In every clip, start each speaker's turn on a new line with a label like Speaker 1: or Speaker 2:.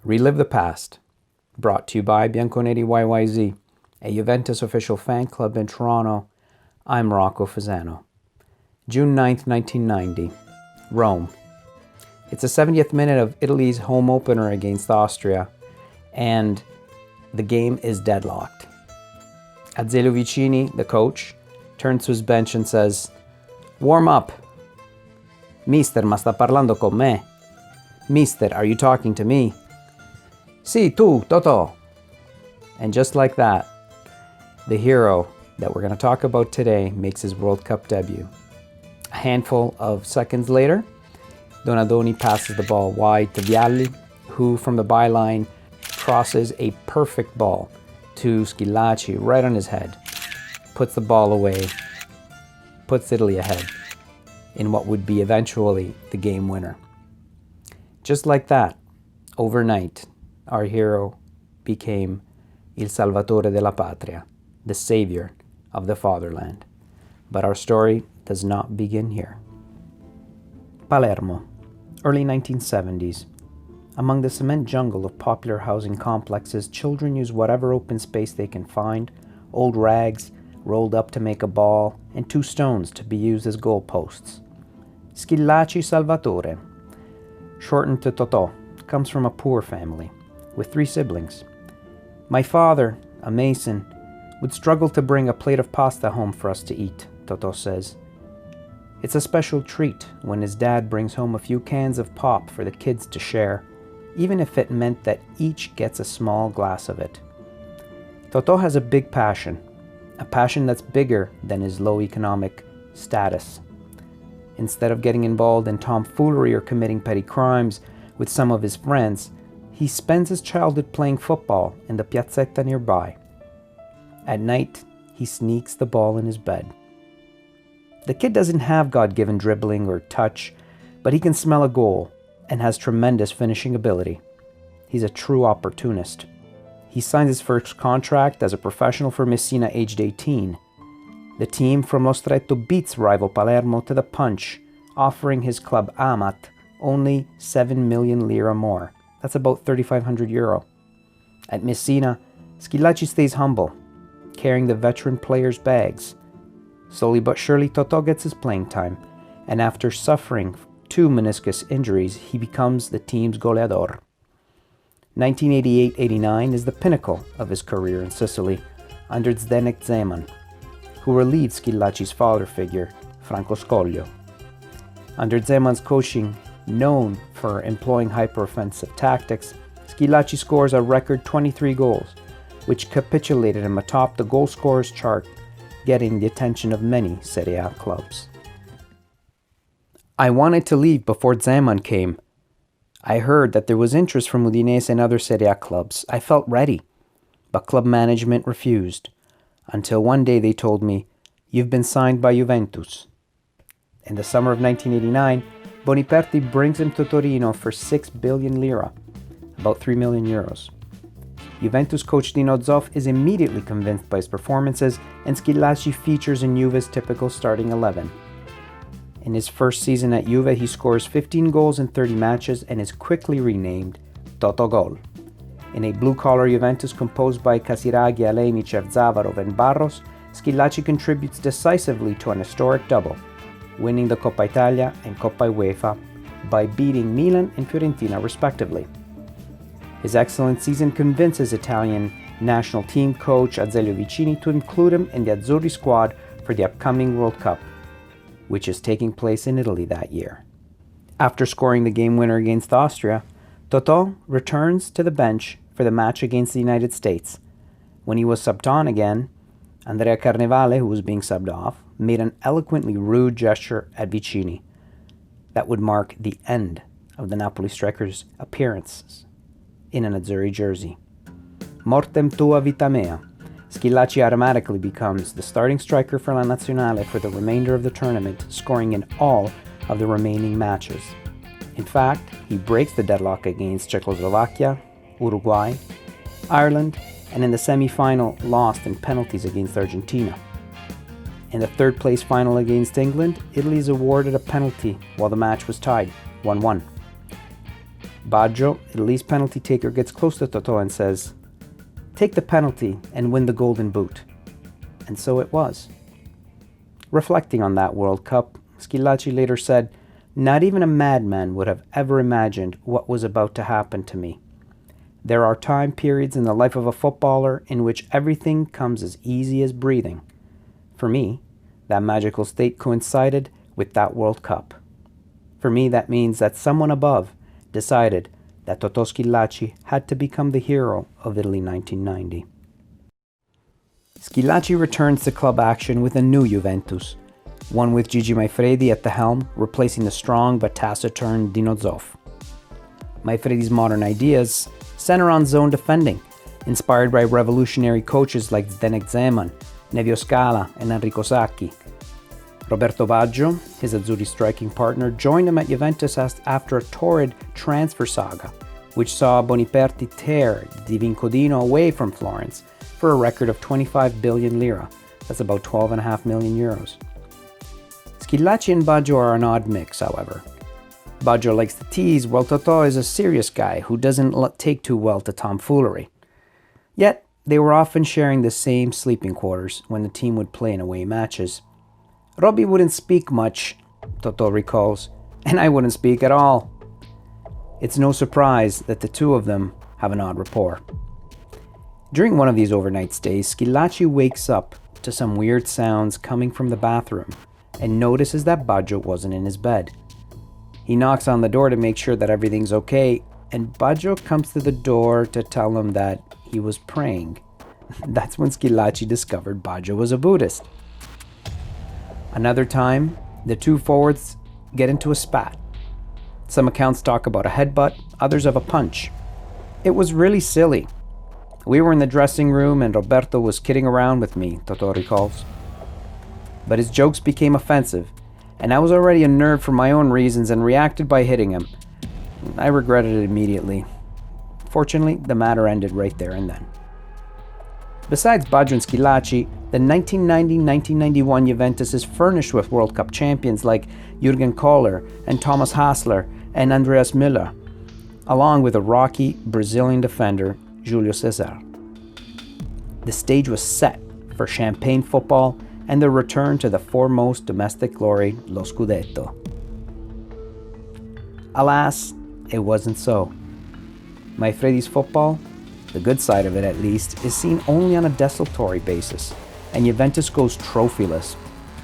Speaker 1: Relive the Past, brought to you by Bianconeri YYZ, a Juventus official fan club in Toronto. I'm Rocco Fasano. June 9th, 1990, Rome. It's the 70th minute of Italy's home opener against Austria, and the game is deadlocked. Azeglio Vicini, the coach, turns to his bench and says, "Warm up. Mister, ma sta parlando con me? Mister, are you talking to me? Si, tu, Toto." And just like that, the hero that we're going to talk about today makes his World Cup debut. A handful of seconds later, Donadoni passes the ball wide to Vialli, who from the byline crosses a perfect ball to Schillaci right on his head, puts the ball away, puts Italy ahead in what would be eventually the game winner. Just like that, overnight, our hero became Il Salvatore della Patria, the savior of the Fatherland. But our story does not begin here. Palermo, early 1970s. Among the cement jungle of popular housing complexes, children use whatever open space they can find, old rags rolled up to make a ball, and 2 stones to be used as goalposts. Schillaci Salvatore, shortened to Totò, comes from a poor family with 3 siblings. My father, a mason, would struggle to bring a plate of pasta home for us to eat, Toto says. It's a special treat when his dad brings home a few cans of pop for the kids to share, even if it meant that each gets a small glass of it. Toto has a big passion, a passion that's bigger than his low economic status. Instead of getting involved in tomfoolery or committing petty crimes with some of his friends, he spends his childhood playing football in the piazzetta nearby. At night, he sneaks the ball in his bed. The kid doesn't have God-given dribbling or touch, but he can smell a goal and has tremendous finishing ability. He's a true opportunist. He signs his first contract as a professional for Messina aged 18. The team from Lo Stretto beats rival Palermo to the punch, offering his club Amat only 7 million lira more. That's about 3,500 euro. At Messina, Schillaci stays humble, carrying the veteran players' bags. Slowly but surely, Toto gets his playing time, and after suffering 2 meniscus injuries, he becomes the team's Goleador. 1988-89 is the pinnacle of his career in Sicily under Zdenek Zeman, who relieved Schillaci's father figure, Franco Scoglio. Under Zeman's coaching, known for employing hyper-offensive tactics, Schillaci scores a record 23 goals, which capitulated him atop the goal scorers chart, getting the attention of many Serie A clubs. I wanted to leave before Zeman came. I heard that there was interest from Udinese and other Serie A clubs. I felt ready, but club management refused, until one day they told me, "You've been signed by Juventus." In the summer of 1989, Boniperti brings him to Torino for 6 billion lira, about 3 million euros. Juventus coach Dino Zoff is immediately convinced by his performances, and Schillaci features in Juve's typical starting 11. In his first season at Juve, he scores 15 goals in 30 matches and is quickly renamed Toto Gol. In a blue-collar Juventus composed by Casiraghi, Alenicev, Zavarov, and Barros, Schillaci contributes decisively to an historic double, winning the Coppa Italia and Coppa UEFA by beating Milan and Fiorentina respectively. His excellent season convinces Italian national team coach Azeglio Vicini to include him in the Azzurri squad for the upcoming World Cup, which is taking place in Italy that year. After scoring the game winner against Austria, Totò returns to the bench for the match against the United States. When he was subbed on again, Andrea Carnevale, who was being subbed off, made an eloquently rude gesture at Vicini that would mark the end of the Napoli striker's appearances in an Azzurri jersey. Mortem tua vita mea. Schillaci automatically becomes the starting striker for La Nazionale for the remainder of the tournament, scoring in all of the remaining matches. In fact, he breaks the deadlock against Czechoslovakia, Uruguay, Ireland, and in the semi-final lost in penalties against Argentina. In the third-place final against England, Italy is awarded a penalty while the match was tied, 1-1. Baggio, Italy's penalty taker, gets close to Totò and says, "Take the penalty and win the golden boot." And so it was. Reflecting on that World Cup, Schillaci later said, "Not even a madman would have ever imagined what was about to happen to me. There are time periods in the life of a footballer in which everything comes as easy as breathing. For me, that magical state coincided with that World Cup. For me, that means that someone above decided that Totò Schillaci had to become the hero of Italy 1990. Schillaci returns to club action with a new Juventus, one with Gigi Maifredi at the helm, replacing the strong but taciturn Dino Zoff. Maifredi's modern ideas center on zone defending, inspired by revolutionary coaches like Zdenek Zeman, Nevio Scala, and Enrico Sacchi. Roberto Baggio, his Azzurri striking partner, joined him at Juventus after a torrid transfer saga, which saw Boniperti tear Di Vincodino away from Florence for a record of 25 billion lira. That's about 12.5 million euros. Schillaci and Baggio are an odd mix, however. Baggio likes to tease, while Totò is a serious guy who doesn't take too well to tomfoolery. Yet, they were often sharing the same sleeping quarters when the team would play in away matches. "Robbie wouldn't speak much," Totò recalls, "and I wouldn't speak at all." It's no surprise that the two of them have an odd rapport. During one of these overnight stays, Schillaci wakes up to some weird sounds coming from the bathroom and notices that Baggio wasn't in his bed. He knocks on the door to make sure that everything's okay, and Baggio comes to the door to tell him that he was praying. That's when Schillaci discovered Baggio was a Buddhist. Another time, the two forwards get into a spat. Some accounts talk about a headbutt, others of a punch. It was really silly. We were in the dressing room and Roberto was kidding around with me, Totò recalls. But his jokes became offensive, and I was already unnerved for my own reasons and reacted by hitting him. I regretted it immediately. Fortunately, the matter ended right there and then. Besides Baggio and Schillaci, the 1990-1991 Juventus is furnished with World Cup champions like Jürgen Kohler and Thomas Hassler and Andreas Müller, along with a rocky Brazilian defender, Julio Cesar. The stage was set for champagne football and the return to the foremost domestic glory, Lo Scudetto. Alas, it wasn't so. Maifredi's football, the good side of it at least, is seen only on a desultory basis, and Juventus goes trophyless,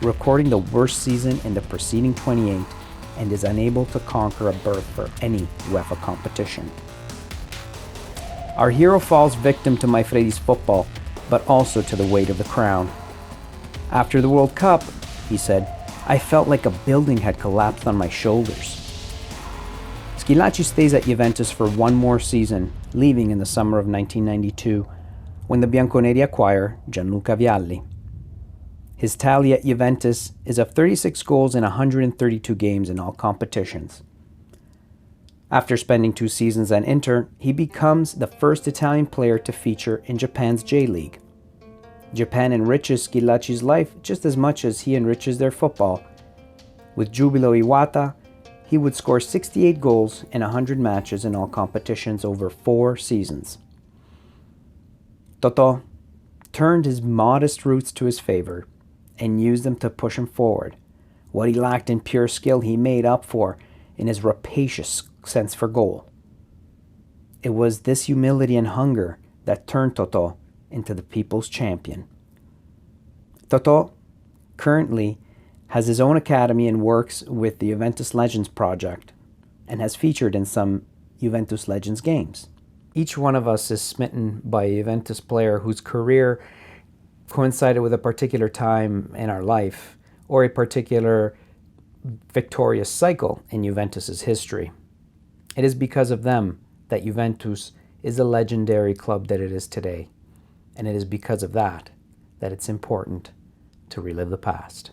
Speaker 1: recording the worst season in the preceding 28 and is unable to conquer a berth for any UEFA competition. Our hero falls victim to Maifredi's football, but also to the weight of the crown. After the World Cup, he said, "I felt like a building had collapsed on my shoulders." Schillaci stays at Juventus for one more season, leaving in the summer of 1992, when the Bianconeri acquire Gianluca Vialli. His tally at Juventus is of 36 goals in 132 games in all competitions. After spending 2 seasons at Inter, he becomes the first Italian player to feature in Japan's J-League. Japan enriches Schillaci's life just as much as he enriches their football. With Jubilo Iwata, he would score 68 goals in 100 matches in all competitions over 4 seasons. Totò turned his modest roots to his favor and used them to push him forward. What he lacked in pure skill, he made up for in his rapacious sense for goal. It was this humility and hunger that turned Totò into the people's champion. Totò currently has his own academy and works with the Juventus Legends project and has featured in some Juventus Legends games. Each one of us is smitten by a Juventus player whose career coincided with a particular time in our life or a particular victorious cycle in Juventus's history. It is because of them that Juventus is the legendary club that it is today. And it is because of that that it's important to relive the past.